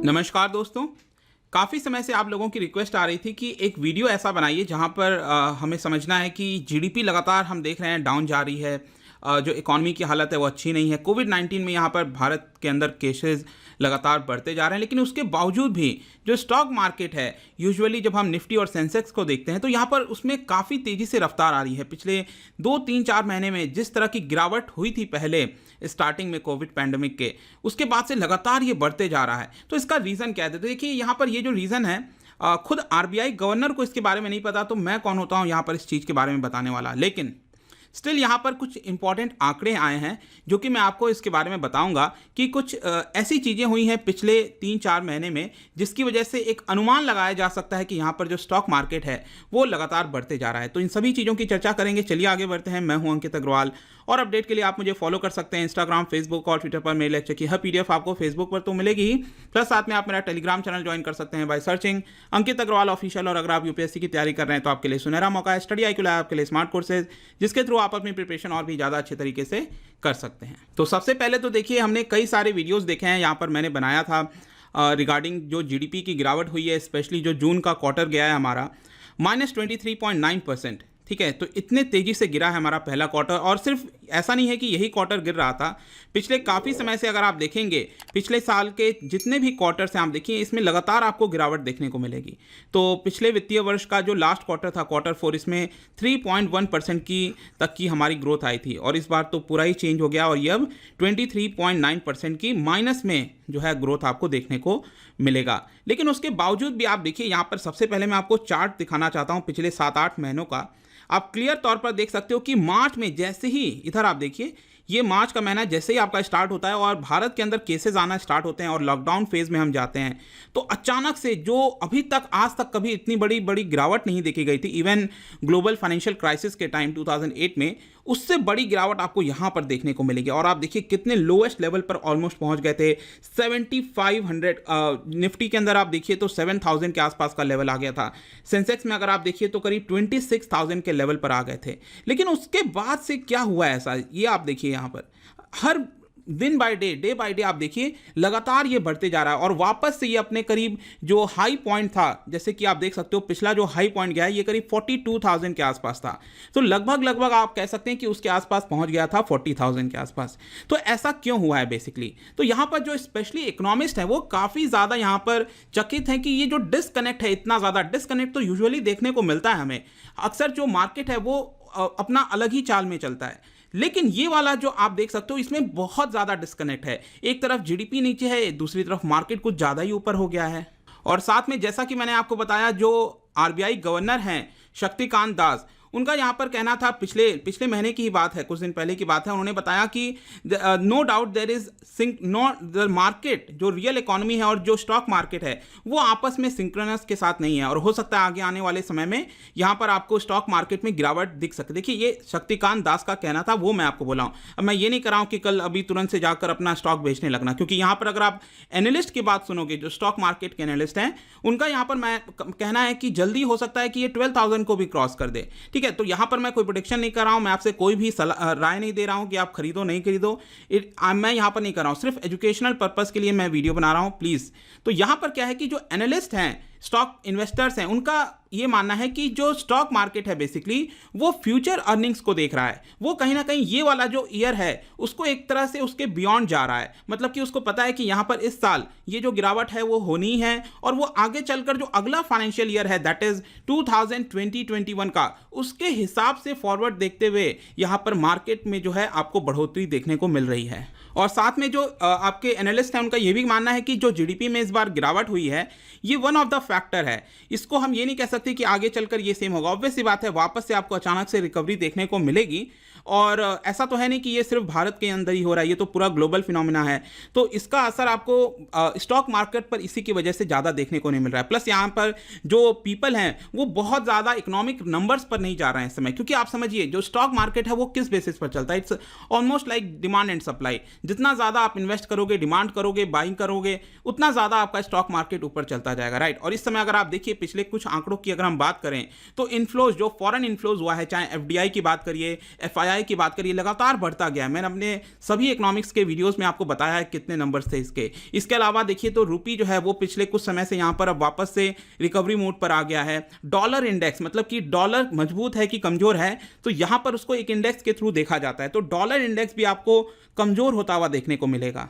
नमस्कार दोस्तों। काफ़ी समय से आप लोगों की रिक्वेस्ट आ रही थी कि एक वीडियो ऐसा बनाइए जहां पर हमें समझना है कि जीडीपी लगातार हम देख रहे हैं डाउन जा रही है। जो इकॉनमी की हालत है वो अच्छी नहीं है। कोविड-19 में यहाँ पर भारत के अंदर केसेस लगातार बढ़ते जा रहे हैं, लेकिन उसके बावजूद भी जो स्टॉक मार्केट है, यूजुअली जब हम निफ्टी और सेंसेक्स को देखते हैं तो यहाँ पर उसमें काफ़ी तेज़ी से रफ्तार आ रही है। पिछले 2-3-4 महीने में जिस तरह की गिरावट हुई थी पहले स्टार्टिंग में कोविड पैंडेमिक के, उसके बाद से लगातार ये बढ़ते जा रहा है। तो इसका रीज़न क्या है? तो देखिए यहाँ पर ये जो रीज़न है, खुद आरबीआई गवर्नर को इसके बारे में नहीं पता, तो मैं कौन होता हूँ यहाँ पर इस चीज़ के बारे में बताने वाला। लेकिन स्टिल यहाँ पर कुछ इंपॉर्टेंट आंकड़े आए हैं जो कि मैं आपको इसके बारे में बताऊंगा कि कुछ ऐसी चीज़ें हुई हैं पिछले 3-4 महीने में जिसकी वजह से एक अनुमान लगाया जा सकता है कि यहाँ पर जो स्टॉक मार्केट है वो लगातार बढ़ते जा रहा है। तो इन सभी चीज़ों की चर्चा करेंगे। चलिए आगे बढ़ते हैं। मैं हूँ अंकित अग्रवाल और अपडेट के लिए आप मुझे फॉलो कर सकते हैं इंस्टाग्राम, फेसबुक और ट्विटर पर। मेरे लेक्चर की हर पीडीएफ आपको फेसबुक पर तो मिलेगी ही, प्लस साथ में आप मेरा टेलीग्राम चैनल ज्वाइन कर सकते हैं by searching Ankit Agrawal official. और अगर आप यूपीएससी की तैयारी कर रहे हैं तो आपके लिए सुनहरा मौका है। स्टडी IQ लैब आपके लिए स्मार्ट कोर्सेज जिसके थ्रू आप अपनी प्रिपरेशन और भी ज़्यादा अच्छे तरीके से कर सकते हैं। तो सबसे पहले तो देखिए, हमने कई सारे वीडियोस देखे हैं। यहाँ पर मैंने बनाया था रिगार्डिंग जो जीडीपी की गिरावट हुई है, स्पेशली जो जून का क्वार्टर गया है हमारा -23.9%। ठीक है, तो इतने तेज़ी से गिरा है हमारा पहला क्वार्टर। और सिर्फ ऐसा नहीं है कि यही क्वार्टर गिर रहा था, पिछले काफ़ी समय से अगर आप देखेंगे, पिछले साल के जितने भी क्वार्टर्स हैं आप देखिए, इसमें लगातार आपको गिरावट देखने को मिलेगी। तो पिछले वित्तीय वर्ष का जो लास्ट क्वार्टर था, क्वार्टर 4, इसमें 3.1% की तक की हमारी ग्रोथ आई थी। और इस बार तो पूरा ही चेंज हो गया और ये अब 23.9% की माइनस में जो है ग्रोथ आपको देखने को मिलेगा। लेकिन उसके बावजूद भी आप देखिए, यहाँ पर सबसे पहले मैं आपको चार्ट दिखाना चाहता हूँ पिछले 7-8 महीनों का। आप क्लियर तौर पर देख सकते हो कि मार्च में जैसे ही, इधर आप देखिए, ये मार्च का महीना जैसे ही आपका स्टार्ट होता है और भारत के अंदर केसेस आना स्टार्ट होते हैं और लॉकडाउन फेज में हम जाते हैं, तो अचानक से जो अभी तक आज तक कभी इतनी बड़ी बड़ी गिरावट नहीं देखी गई थी, इवन ग्लोबल फाइनेंशियल क्राइसिस के टाइम 2008 में, उससे बड़ी गिरावट आपको यहाँ पर देखने को मिलेगी। और आप देखिए कितने लोएस्ट लेवल पर ऑलमोस्ट पहुँच गए थे, 7500। निफ्टी के अंदर आप देखिए तो 7000 के आसपास का लेवल आ गया था। सेंसेक्स में अगर आप देखिए तो करीब 26000 के लेवल पर आ गए थे। लेकिन उसके बाद से क्या हुआ ऐसा, ये आप देखिए यहाँ पर हर दिन बाय डे बाय डे आप देखिए लगातार ये बढ़ते जा रहा है। और वापस से ये अपने करीब जो हाई पॉइंट था, जैसे कि आप देख सकते हो पिछला जो हाई पॉइंट गया है ये करीब 42000 के आसपास था। तो लगभग आप कह सकते हैं कि उसके आसपास पहुंच गया था 40000 के आसपास। तो ऐसा क्यों हुआ है बेसिकली? तो यहाँ पर जो स्पेशली इकोनॉमिस्ट हैं वो काफ़ी ज़्यादा यहाँ पर चकित हैं कि ये जो डिस्कनेक्ट है, इतना ज़्यादा डिस्कनेक्ट तो यूजुअली देखने को मिलता है हमें। अक्सर जो मार्केट है वो अपना अलग ही चाल में चलता है, लेकिन ये वाला जो आप देख सकते हो इसमें बहुत ज़्यादा डिस्कनेक्ट है। एक तरफ जीडीपी नीचे है, दूसरी तरफ मार्केट कुछ ज़्यादा ही ऊपर हो गया है। और साथ में जैसा कि मैंने आपको बताया, जो आरबीआई गवर्नर हैं शक्तिकांत दास, उनका यहाँ पर कहना था, पिछले महीने की ही बात है, कुछ दिन पहले की बात है, उन्होंने बताया कि no doubt there is the market, जो रियल इकोनॉमी है और जो स्टॉक मार्केट है वो आपस में सिंक्रोनस के साथ नहीं है और हो सकता है आगे आने वाले समय में यहाँ पर आपको स्टॉक मार्केट में गिरावट दिख सके। देखिए ये शक्तिकांत दास का कहना था, वो मैं आपको बोला हूँ। अब मैं ये नहीं कर रहा हूँ कि कल अभी तुरंत से जाकर अपना स्टॉक बेचने लगना, क्योंकि यहाँ पर अगर आप एनालिस्ट की बात सुनोगे, जो स्टॉक मार्केट के एनालिस्ट हैं, उनका यहाँ पर मैं कहना है कि जल्दी हो सकता है कि ये 12000 को भी क्रॉस कर दे। ठीक है, तो यहाँ पर मैं कोई प्रेडिक्शन नहीं कर रहा हूँ, मैं आपसे कोई भी राय नहीं दे रहा हूँ कि आप खरीदो नहीं खरीदो, मैं यहाँ पर नहीं कर रहा हूँ, सिर्फ एजुकेशनल पर्पस के लिए मैं वीडियो बना रहा हूँ प्लीज़। तो यहाँ पर क्या है कि जो एनालिस्ट हैं, स्टॉक इन्वेस्टर्स हैं, उनका ये मानना है कि जो स्टॉक मार्केट है बेसिकली वो फ्यूचर अर्निंग्स को देख रहा है। वो कहीं ना कहीं ये वाला जो ईयर है उसको एक तरह से उसके बियॉन्ड जा रहा है, मतलब कि उसको पता है कि यहाँ पर इस साल ये जो गिरावट है वो होनी है और वो आगे चलकर जो अगला फाइनेंशियल ईयर है, दैट इज 2020-21 का, उसके हिसाब से फॉरवर्ड देखते हुए यहाँ पर मार्केट में जो है आपको बढ़ोतरी देखने को मिल रही है। और साथ में जो आपके एनालिस्ट हैं उनका ये भी मानना है कि जो जीडीपी में इस बार गिरावट हुई है ये वन ऑफ द फैक्टर है। इसको हम ये नहीं कह सकते कि आगे चलकर ये सेम होगा। ऑब्वियस सी बात है, वापस से आपको अचानक से रिकवरी देखने को मिलेगी। और ऐसा तो है नहीं कि ये सिर्फ भारत के अंदर ही हो रहा है, ये तो पूरा ग्लोबल फिनोमिना है। तो इसका असर आपको स्टॉक मार्केट पर इसी की वजह से ज़्यादा देखने को नहीं मिल रहा है। प्लस यहाँ पर जो पीपल हैं वो बहुत ज़्यादा इकोनॉमिक नंबर्स पर नहीं जा रहे हैं इस समय, क्योंकि आप समझिए जो स्टॉक मार्केट है वो किस बेसिस पर चलता है, it's almost like demand and supply. जितना ज़्यादा आप इन्वेस्ट करोगे, डिमांड करोगे, बाइंग करोगे, उतना ज़्यादा आपका स्टॉक मार्केट ऊपर चलता जाएगा, राइट। और इस समय अगर आप देखिए पिछले कुछ आंकड़ों की अगर हम बात करें तो इन्फ्लोज, जो फॉरेन इन्फ्लोज हुआ है, चाहे एफडीआई की बात करिए, एफआईआई सीपीआई की बात करिए लगातार बढ़ता गया है। मैंने अपने सभी इकोनॉमिक्स के वीडियोस में आपको बताया है कितने नंबर्स थे इसके। इसके अलावा देखिए तो रुपी जो है वो पिछले कुछ समय से यहाँ पर अब वापस से रिकवरी मोड पर आ गया है। डॉलर इंडेक्स, मतलब कि डॉलर मजबूत है कि कमजोर है, तो यहाँ पर उसको एक इंडेक्स के थ्रू देखा जाता है। तो डॉलर इंडेक्स भी आपको कमजोर होता हुआ देखने को मिलेगा।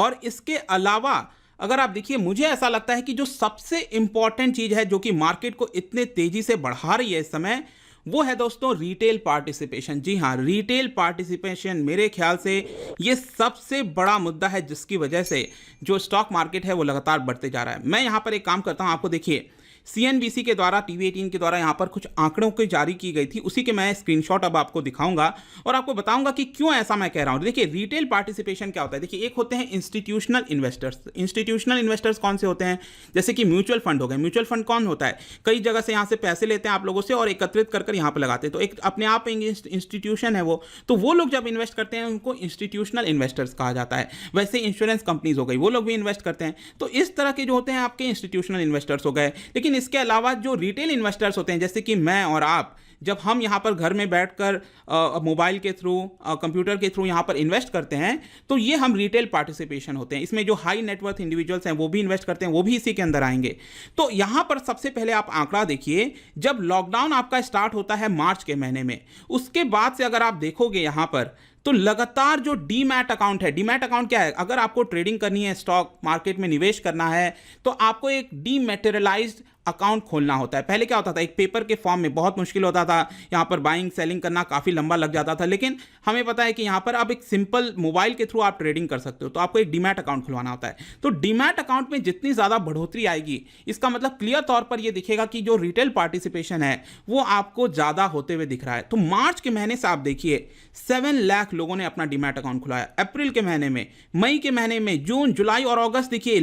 और इसके अलावा अगर आप देखिए, मुझे ऐसा लगता है कि जो सबसे इंपॉर्टेंट चीज है जो कि मार्केट को इतने तेजी से बढ़ा रही है इस समय, वो है दोस्तों रिटेल पार्टिसिपेशन। जी हाँ, रिटेल पार्टिसिपेशन मेरे ख्याल से ये सबसे बड़ा मुद्दा है जिसकी वजह से जो स्टॉक मार्केट है वो लगातार बढ़ते जा रहा है। मैं यहाँ पर एक काम करता हूँ, आपको देखिए सीएनबीसी के द्वारा, टीवी 18 के द्वारा यहाँ पर कुछ आंकड़ों की जारी की गई थी, उसी के मैं स्क्रीनशॉट अब आपको दिखाऊंगा और आपको बताऊंगा कि क्यों ऐसा मैं कह रहा हूँ। देखिए रिटेल पार्टिसिपेशन क्या होता है, देखिए एक होते हैं इंस्टीट्यूशनल इन्वेस्टर्स। इंस्टीट्यूशनल इन्वेस्टर्स कौन से होते हैं, जैसे कि म्यूचुअल फंड हो गए। म्यूचुअल फंड कौन होता है, कई जगह से यहाँ से पैसे लेते हैं आप लोगों से और एकत्रित कर यहाँ पर लगाते हैं, तो एक अपने आप इंस्टीट्यूशन है वो। तो वो लोग जब इन्वेस्ट करते हैं उनको इंस्टीट्यूशनल इन्वेस्टर्स कहा जाता है। वैसे इंश्योरेंस कंपनीज हो गई, वो लोग भी इन्वेस्ट करते हैं। तो इस तरह के जो होते हैं आपके इंस्टीट्यूशनल इन्वेस्टर्स हो गए। लेकिन इसके अलावा जो रिटेल इन्वेस्टर्स होते हैं, जैसे कि मैं और आप, जब हम यहाँ पर घर में बैठकर मोबाइल के थ्रू, कंप्यूटर के थ्रू यहाँ पर इन्वेस्ट करते हैं, तो ये हम रिटेल पार्टिसिपेशन होते हैं। इसमें जो हाई नेटवर्थ इंडिविजुअल्स हैं वो भी इन्वेस्ट करते हैं, वो भी इसी के अंदर आएंगे। तो यहाँ पर सबसे पहले आप आंकड़ा देखिए, जब लॉकडाउन आपका स्टार्ट होता है मार्च के महीने में, उसके बाद से अगर आप देखोगे यहाँ पर तो लगातार जो डीमैट अकाउंट है, डीमैट अकाउंट क्या है, अगर आपको ट्रेडिंग करनी है, स्टॉक मार्केट में निवेश करना है, तो आपको एक डीमैटेरियलाइज्ड अकाउंट खोलना होता है। पहले क्या होता था, एक पेपर के फॉर्म में बहुत मुश्किल होता था, यहाँ पर बाइंग सेलिंग करना काफ़ी लंबा लग जाता था। लेकिन हमें पता है कि यहाँ पर अब एक सिंपल मोबाइल के थ्रू आप ट्रेडिंग कर सकते हो, तो आपको एक डीमैट अकाउंट खुलवाना होता है। तो डीमैट अकाउंट में जितनी ज़्यादा बढ़ोतरी आएगी, इसका मतलब क्लियर तौर पर यह दिखेगा कि जो रिटेल पार्टिसिपेशन है वो आपको ज़्यादा होते हुए दिख रहा है। तो मार्च के महीने से आप देखिए 7 लाख लोगों ने अपना डीमैट अकाउंट खुलाया। अप्रैल के महीने में, मई के महीने में, जून, जुलाई और अगस्त देखिए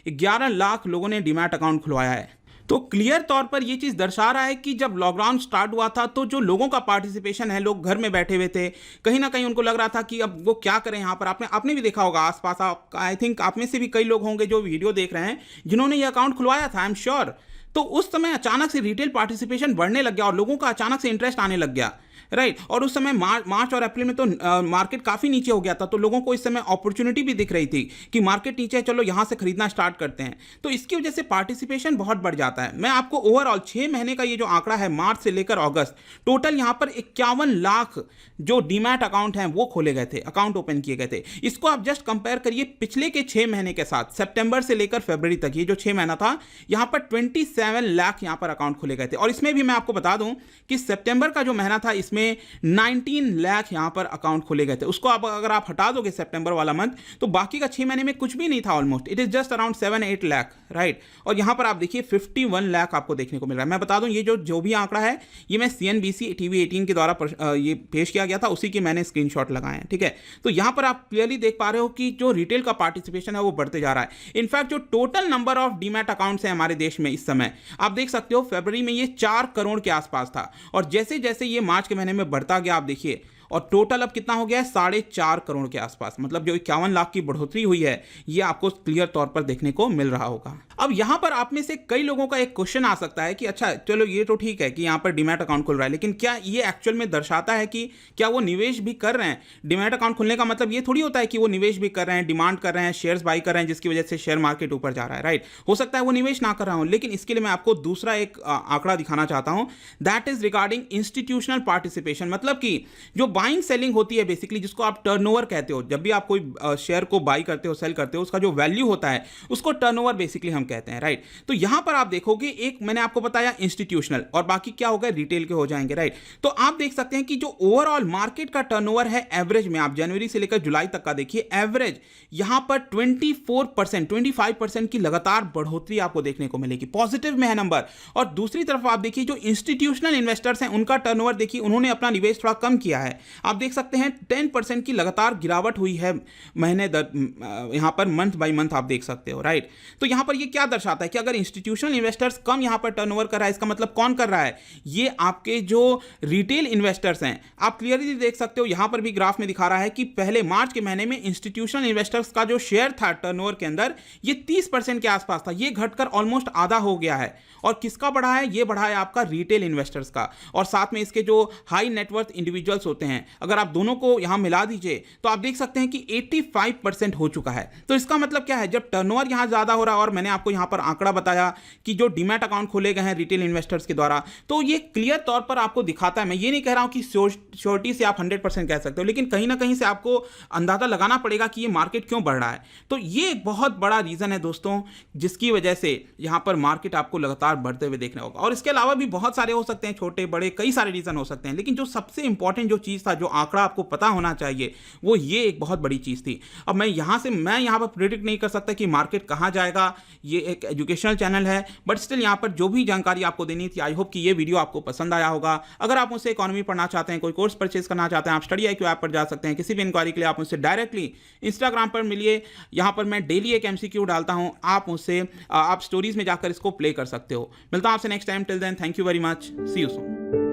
11 लाख लोगों ने डीमैट अकाउंट खुलवाया है। तो क्लियर तौर पर यह चीज दर्शा रहा है कि जब लॉकडाउन स्टार्ट हुआ था तो जो लोगों का पार्टिसिपेशन है, लोग घर में बैठे हुए थे, कहीं ना कहीं उनको लग रहा था कि अब वो क्या करें। यहाँ पर आपने भी देखा होगा आसपास, आप आई थिंक आप में से भी कई लोग होंगे जो वीडियो देख रहे हैं जिन्होंने ये अकाउंट खुलवाया था, आई एम श्योर। तो उस समय अचानक से रिटेल पार्टिसिपेशन बढ़ने लग गया और लोगों का अचानक से इंटरेस्ट आने लग गया, राइट। और उस समय मार्च और अप्रैल में तो मार्केट काफ़ी नीचे हो गया था, तो लोगों को इस समय अपॉर्चुनिटी भी दिख रही थी कि मार्केट नीचे है, चलो यहाँ से खरीदना स्टार्ट करते हैं। तो इसकी वजह से पार्टिसिपेशन बहुत बढ़ जाता है। मैं आपको ओवरऑल 6 महीने का ये जो आंकड़ा है, मार्च से लेकर अगस्त, टोटल यहाँ पर 51 लाख जो डीमैट अकाउंट हैं वो खोले गए थे, अकाउंट ओपन किए गए थे। इसको आप जस्ट कंपेयर करिए पिछले के 6 महीने के साथ, सितंबर से लेकर फरवरी तक, ये जो 6 महीना था, यहाँ पर 27 लाख यहाँ पर अकाउंट खोले गए थे। और इसमें भी मैं आपको बता दूं कि सितंबर का जो महीना था, इसमें 19 लाख यहां पर अकाउंट खोले गए थे। उसको अगर आप हटा दोगे सितंबर वाला मंथ, तो बाकी का 6 महीने में कुछ भी नहीं था almost, it is just around 7-8 lakh, right. और यहां पर आप देखिए 51 लाख आपको देखने को मिल रहा है। मैं बता दूं ये जो भी आंकड़ा है ये मैं सीएनबीसी टीवी 18 के द्वारा ये पेश किया गया था, उसी के मैंने स्क्रीनशॉट लगाए हैं, ठीक है। तो यहां पर आप क्लियरली देख पा रहे हो कि जो रिटेल का पार्टिसिपेशन है वो बढ़ते जा रहा है। इनफैक्ट जो total number of demat accounts है हमारे देश में इस समय, आप देख सकते हो फरवरी में ये 4 करोड़ के आसपास था, और जैसे जैसे ये मार्च के महीने में बढ़ता गया, आप देखिए, और टोटल अब कितना हो गया है, 4.5 करोड़ के आसपास। मतलब जो 51 लाख की बढ़ोतरी हुई है ये आपको क्लियर तौर पर देखने को मिल रहा होगा। अब यहां पर आप में से कई लोगों का एक क्वेश्चन आ सकता है कि अच्छा चलो ये तो ठीक है कि यहां पर डीमैट अकाउंट खुल रहा है, लेकिन क्या ये एक्चुअल में दर्शाता है कि क्या वो निवेश भी कर रहे हैं? डीमैट अकाउंट खुलने का मतलब ये थोड़ी होता है कि वो निवेश भी कर रहे हैं, डिमांड कर रहे हैं, शेयर्स बाई कर रहे हैं, जिसकी वजह से शेयर मार्केट ऊपर जा रहा है, राइट। हो सकता है वो निवेश ना कर रहा हूं, लेकिन इसके लिए मैं आपको दूसरा एक आंकड़ा दिखाना चाहता हूं, that is regarding institutional participation. मतलब कि जो बाइंग सेलिंग होती है बेसिकली, जिसको आप टर्नओवर कहते हो, जब भी आप कोई शेयर को बाई करते हो, सेल करते हो, उसका जो वैल्यू होता है उसको टर्नओवर बेसिकली हम कहते हैं, राइट। तो यहां पर आप देखोगे, एक मैंने आपको बताया इंस्टीट्यूशनल, और बाकी क्या होगा, रिटेल के हो जाएंगे, राइट। तो आप देख सकते हैं कि जो ओवरऑल मार्केट का टर्नओवर है एवरेज में, आप जनवरी से लेकर जुलाई तक का देखिए, एवरेज यहां पर 24%, 25% की लगातार बढ़ोतरी आपको देखने को मिलेगी, पॉजिटिव में है नंबर। और दूसरी तरफ आप देखिए जो इंस्टीट्यूशनल इन्वेस्टर्स हैं उनका टर्नओवर देखिए, उन्होंने अपना निवेश थोड़ा कम किया है, आप देख सकते हैं 10% की लगातार गिरावट हुई है महीने दर यहाँ पर मंथ बाय मंथ आप देख सकते हो, राइट। तो यहाँ पर ये क्या दर्शाता है कि अगर इंस्टीट्यूशनल इन्वेस्टर्स कम यहाँ पर टर्नओवर कर रहा है, इसका मतलब कौन कर रहा है? ये आपके जो रिटेल इन्वेस्टर्स हैं। आप क्लियरली देख सकते हो यहाँ पर भी ग्राफ में दिखा रहा है कि पहले मार्च के महीने में इंस्टीट्यूशनल इन्वेस्टर्स का जो शेयर था टर्नओवर के अंदर, ये 30% के आसपास था, ये घटकर ऑलमोस्ट आधा हो गया है। और किसका बढ़ा है? ये बढ़ा है आपका रिटेल इन्वेस्टर्स का, और साथ में इसके जो हाई नेटवर्थ इंडिविजुअल्स होते हैं, अगर आप दोनों को यहां मिला दीजिए तो आप देख सकते हैं कि 85% हो चुका है। तो इसका मतलब क्या है? जब टर्नओवर यहां ज्यादा हो रहा है, और मैंने आपको यहां पर आंकड़ा बताया कि जो डीमैट अकाउंट खोले गए हैं रिटेल इन्वेस्टर्स के द्वारा, तो ये क्लियर तौर पर आपको दिखाता है। मैं ये नहीं कह रहा हूं कि श्योरिटी से आप 100% कह सकते हो, लेकिन कहीं ना कहीं से आपको अंदाजा लगाना पड़ेगा कि ये मार्केट क्यों बढ़ रहा है। तो ये एक बहुत बड़ा रीजन है दोस्तों, जिसकी वजह से यहां पर मार्केट आपको लगातार बढ़ते हुए देखना होगा। और इसके अलावा भी बहुत सारे हो सकते हैं, छोटे बड़े कई सारे रीजन हो सकते हैं, लेकिन जो सबसे इंपॉर्टेंट जो चीज था, जो आंकड़ा आपको पता होना चाहिए, वो ये एक बहुत बड़ी चीज थी। अब मैं यहां पर प्रेडिक्ट नहीं कर सकता कि मार्केट कहां जाएगा, ये एक एजुकेशनल चैनल है, बट स्टिल यहां पर जो भी जानकारी आपको देनी थी, आई होप कि ये वीडियो आपको पसंद आया होगा। अगर आप मुझसे इकोनॉमी पढ़ना चाहते हैं, कोई कोर्स परचेज करना चाहते हैं, आप स्टडी IQ ऐप पर जा सकते हैं। किसी भी इंक्वायरी के लिए आप मुझसे डायरेक्टली इंस्टाग्राम पर मिलिए, यहां पर मैं डेली एक MCQ डालता हूं, आप मुझसे आप स्टोरीज में जाकर इसको प्ले कर सकते हो। मिलता हूं आपसे next time, till then thank you very much, see you soon.